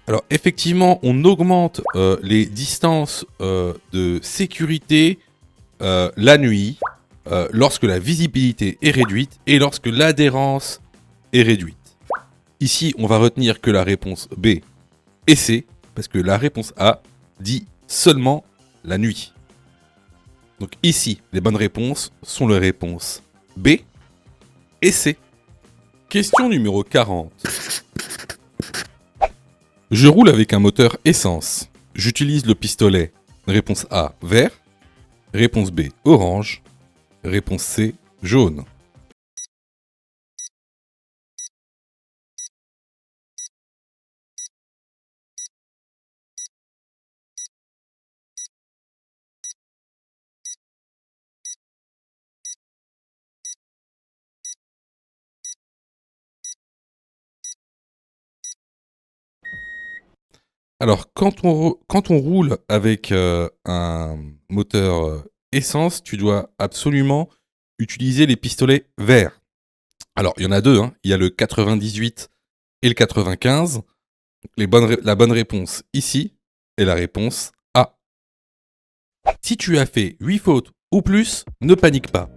Alors effectivement, on augmente les distances de sécurité la nuit, lorsque la visibilité est réduite et lorsque l'adhérence est réduite. Ici, on va retenir que la réponse B et C, parce que la réponse A dit seulement la nuit. Donc ici, les bonnes réponses sont les réponses B et C. Question numéro 40. Je roule avec un moteur essence. J'utilise le pistolet. Réponse A, vert. Réponse B, orange. Réponse C, jaune. Alors, quand on roule avec un moteur essence, tu dois absolument utiliser les pistolets verts. Alors, il y en a deux, hein. Il y a le 98 et le 95. La bonne réponse ici est la réponse A. Si tu as fait 8 fautes ou plus, ne panique pas.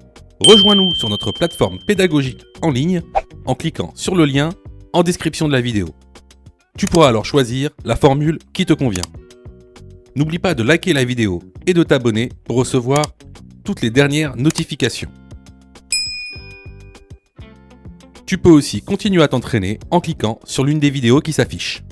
Rejoins-nous sur notre plateforme pédagogique en ligne en cliquant sur le lien en description de la vidéo. Tu pourras alors choisir la formule qui te convient. N'oublie pas de liker la vidéo et de t'abonner pour recevoir toutes les dernières notifications. Tu peux aussi continuer à t'entraîner en cliquant sur l'une des vidéos qui s'affichent.